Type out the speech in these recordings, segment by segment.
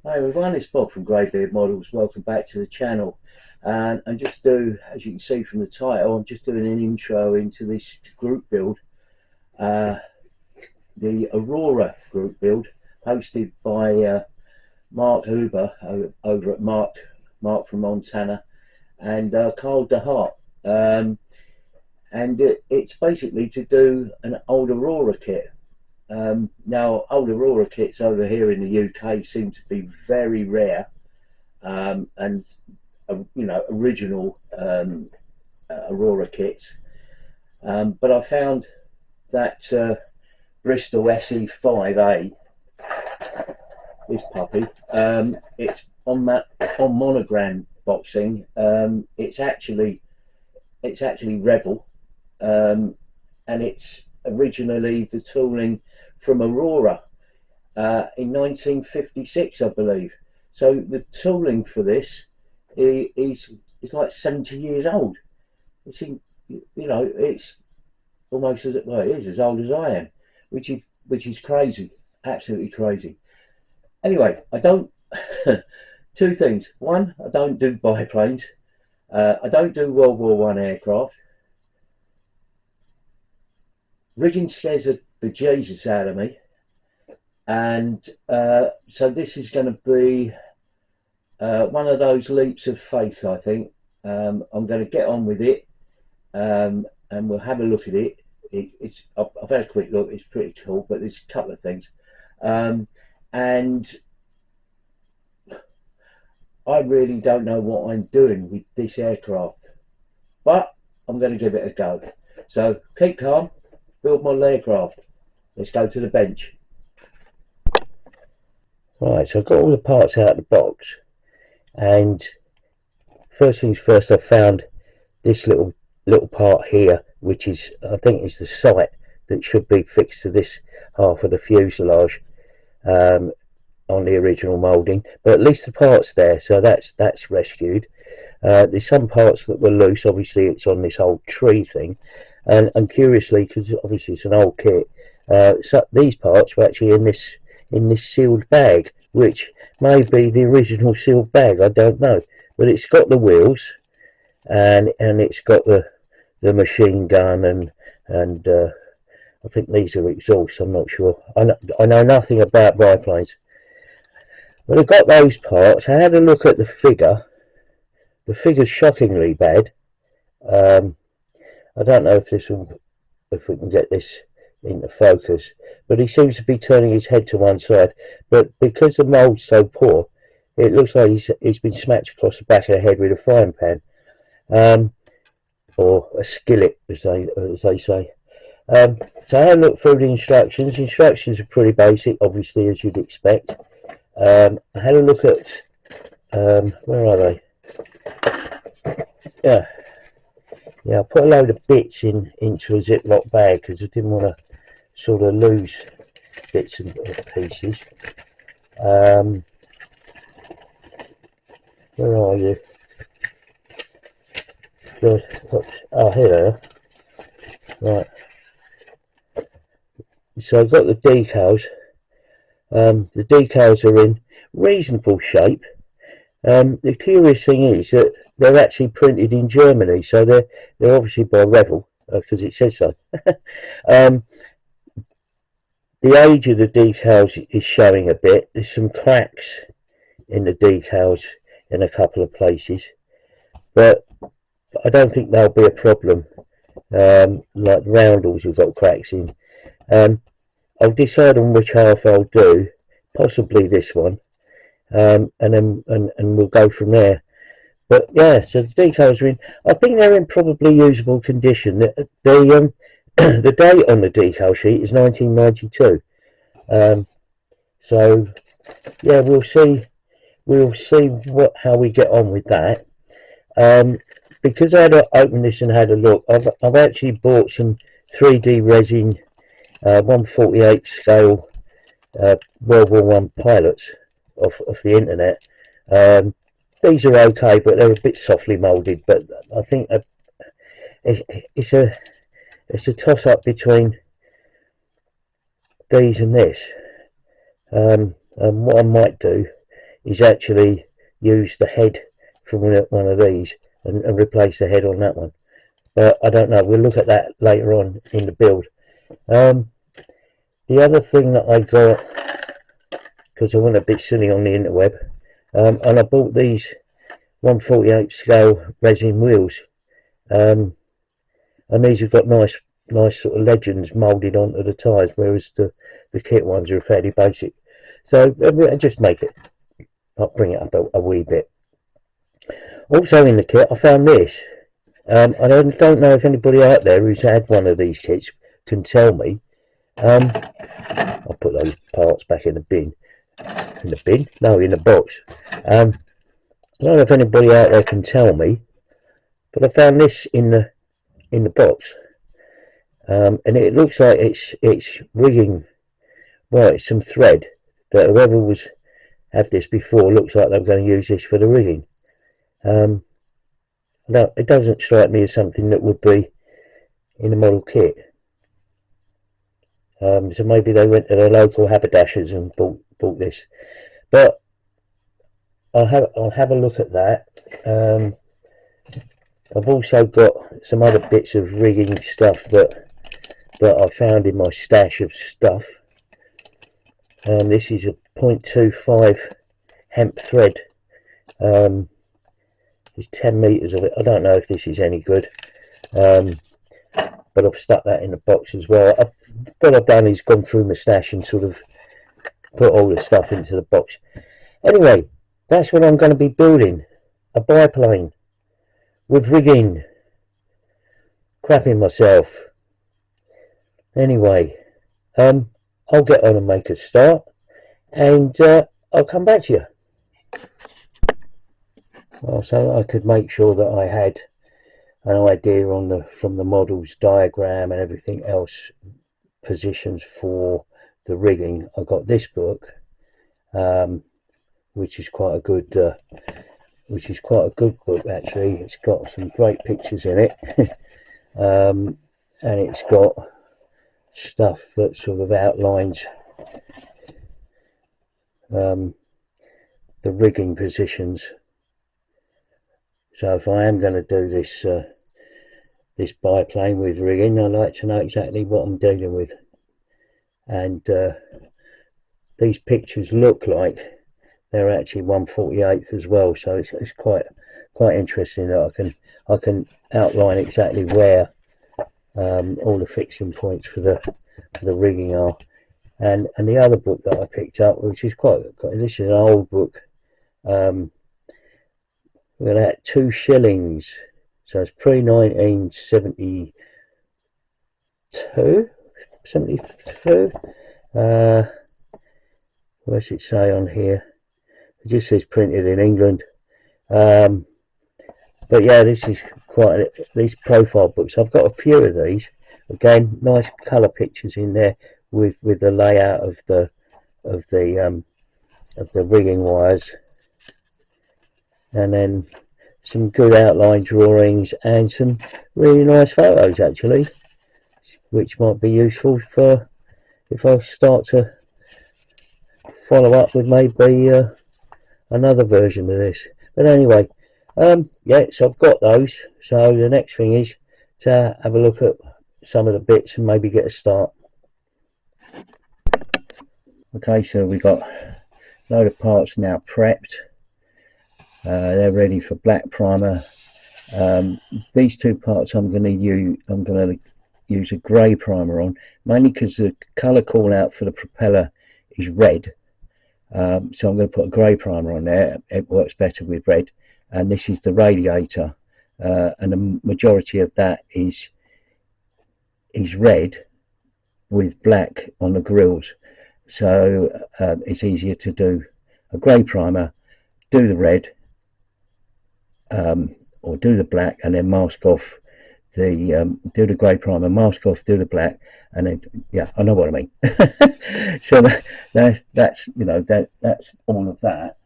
Hi everyone, it's Bob from Greybeard Models. Welcome back to the channel. And just as you can see from the title, I'm just doing an intro into this group build, the Aurora group build, hosted by Mark Huber over at Mark from Montana, and Carl DeHart. And it's basically to do an old Aurora kit. Now, old Aurora kits over here in the UK seem to be very rare, and original Aurora kits. But I found that Bristol SE5A, this puppy, it's on Monogram boxing. It's actually Revel, and it's originally the tooling from Aurora in 1956, I believe. So the tooling for this is like 70 years old. It's it's almost it is as old as I am, which is crazy, absolutely crazy. Anyway, I don't. Two things. One, I don't do biplanes. I don't do World War I aircraft. Rigging scares the bejesus out of me, and so this is going to be one of those leaps of faith. I think I'm going to get on with it, and we'll have a look at it. I've had a quick look. It's pretty cool, but there's a couple of things, and I really don't know what I'm doing with this aircraft, but I'm going to give it a go. So keep calm. Build model aircraft. Let's go to the bench. Right, so I've got all the parts out of the box, and first things first, I found this little part here, which is, I think, is the sight that should be fixed to this half of the fuselage on the original moulding. But at least the part's there, so that's rescued. There's some parts that were loose. Obviously, it's on this old tree thing. And curiously, because obviously it's an old kit, so these parts were actually in this sealed bag, which may be the original sealed bag. I don't know, but it's got the wheels, and it's got the machine gun, and I think these are exhausts. I'm not sure. I know nothing about biplanes, but I got those parts. I had a look at the figure. The figure's shockingly bad. I don't know if we can get this into focus, but he seems to be turning his head to one side. But because the mould's so poor, it looks like he's been smacked across the back of the head with a frying pan, or a skillet, as they say. So I had a look through the instructions. The instructions are pretty basic, obviously, as you'd expect. I had a look at where are they? Yeah, I put a load of bits into a Ziploc bag because I didn't want to sort of lose bits and pieces. Where are you? Good. Oh, here they are. Right. So I've got the decals. The decals are in reasonable shape. The curious thing is that they're actually printed in Germany, so they're obviously by Revel, because it says so. The age of the decals is showing a bit. There's some cracks in the decals in a couple of places, but I don't think they'll be a problem. Like the roundels have got cracks in. I'll decide on which half I'll do, possibly this one. And we'll go from there. But yeah, so the decals are in. I think they're in probably usable condition. The the date on the decal sheet is 1992. So yeah, we'll see how we get on with that. Because I had opened this and had a look, I've actually bought some 3D resin 1/48 scale World War I pilots off the internet. These are okay, but they're a bit softly moulded. But I think it's a toss up between these and this. And what I might do is actually use the head from one of these and replace the head on that one. But I don't know, we'll look at that later on in the build. The other thing that I got, because I went a bit silly on the interweb, and I bought these 1/48 scale resin wheels, and these have got nice sort of legends moulded onto the tyres, whereas the kit ones are fairly basic. So I'll just make it, I'll bring it up a wee bit. Also in the kit I found this, I don't know if anybody out there who's had one of these kits can tell me. I'll put those parts back in the bin. In the bin? No, in the box. I don't know if anybody out there can tell me, but I found this in the box, and it looks like it's rigging. Well, it's some thread that whoever was had this before looks like they're going to use this for the rigging. Now it doesn't strike me as something that would be in the model kit. So maybe they went to the local haberdashers and bought this, but I'll have a look at that. I've also got some other bits of rigging stuff that I found in my stash of stuff. This is a 0.25 hemp thread. There's 10 meters of it. I don't know if this is any good, but I've stuck that in the box as well. What I've done is gone through my stash and sort of put all the stuff into the box. Anyway, that's what I'm going to be building, a biplane with rigging. Crapping myself. Anyway, I'll get on and make a start, and I'll come back to you. So I could make sure that I had an idea from the model's diagram and everything else, positions for the rigging. I got this book, which is quite a good book actually. It's got some great pictures in it, and it's got stuff that sort of outlines the rigging positions. So if I am going to do this this biplane with rigging, I like to know exactly what I'm dealing with, and these pictures look like they're actually 1/48 as well, so it's quite interesting that I can outline exactly where all the fixing points for the rigging are. And the other book that I picked up, which is this is an old book, we're at 2 shillings, so it's pre-1972. What's it say on here? It just says printed in England. But yeah, this is these profile books. I've got a few of these. Again, nice colour pictures in there with the layout of the rigging wires, and then some good outline drawings and some really nice photos actually, which might be useful for if I start to follow up with maybe another version of this. But anyway, yeah, so I've got those. So the next thing is to have a look at some of the bits and maybe get a start. Okay, so we've got a load of parts now prepped. They're ready for black primer. These two parts I'm going to use a grey primer on, mainly because the colour call out for the propeller is red. So I'm going to put a grey primer on there. It works better with red. And this is the radiator, and the majority of that is red with black on the grills. So it's easier to do a grey primer, do the red, or do the black, and then mask off the do the grey primer, mask off, do the black, and then yeah, I know what I mean. So that's you know that's all of that.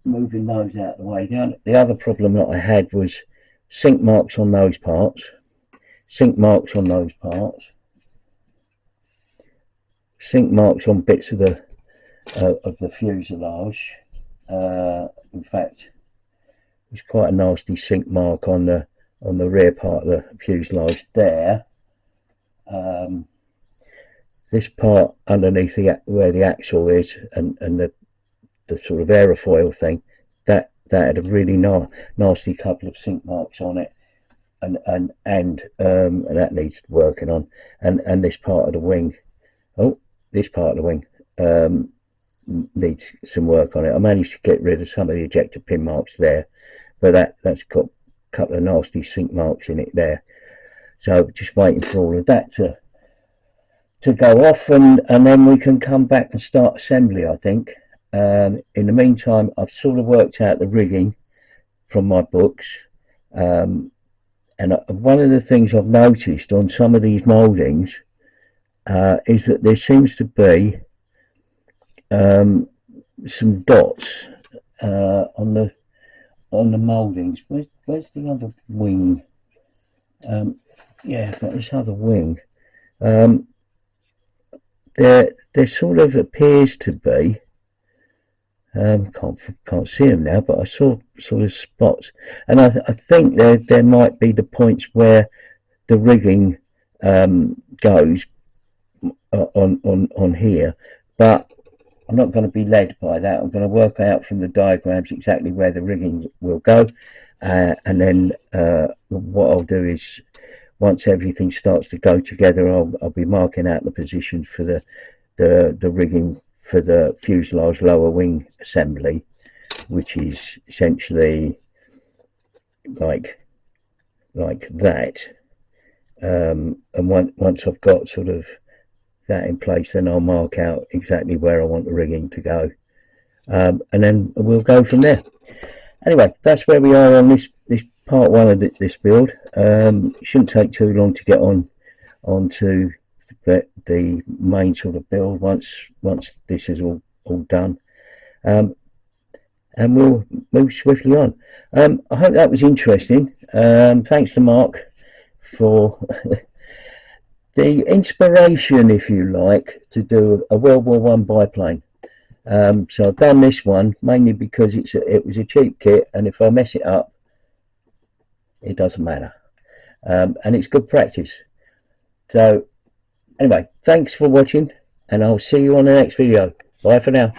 Moving those out of the way. The other problem that I had was sink marks on those parts, sink marks on those parts, sink marks on bits of the fuselage, In fact, there's quite a nasty sink mark on the rear part of the fuselage there. This part underneath where the axle is, and the sort of aerofoil thing, that had a really nasty couple of sink marks on it, and that needs working on, and this part of the wing, this part of the wing needs some work on it. I managed to get rid of some of the ejector pin marks there, but that's got a couple of nasty sink marks in it there. So just waiting for all of that to go off, and then we can come back and start assembly, I think. In the meantime, I've sort of worked out the rigging from my books, and one of the things I've noticed on some of these mouldings is that there seems to be some dots on the mouldings. Where's the other wing? Yeah, I've got this other wing. There sort of appears to be, can't see them now, but I saw sort of spots, and I think there might be the points where the rigging goes on here, but I'm not going to be led by that. I'm going to work out from the diagrams exactly where the rigging will go, and then what I'll do is, once everything starts to go together, I'll be marking out the positions for the rigging for the fuselage lower wing assembly, which is essentially like that. And once I've got sort of that in place, then I'll mark out exactly where I want the rigging to go, and then we'll go from there. Anyway, that's where we are on this part one of this build. It shouldn't take too long to get onto the main sort of build once this is all done, and we'll move swiftly on. I hope that was interesting. Thanks to Mark for the inspiration, if you like, to do a World War I biplane. So I've done this one mainly because it was a cheap kit, and if I mess it up, it doesn't matter, and it's good practice. So anyway, thanks for watching, and I'll see you on the next video. Bye for now.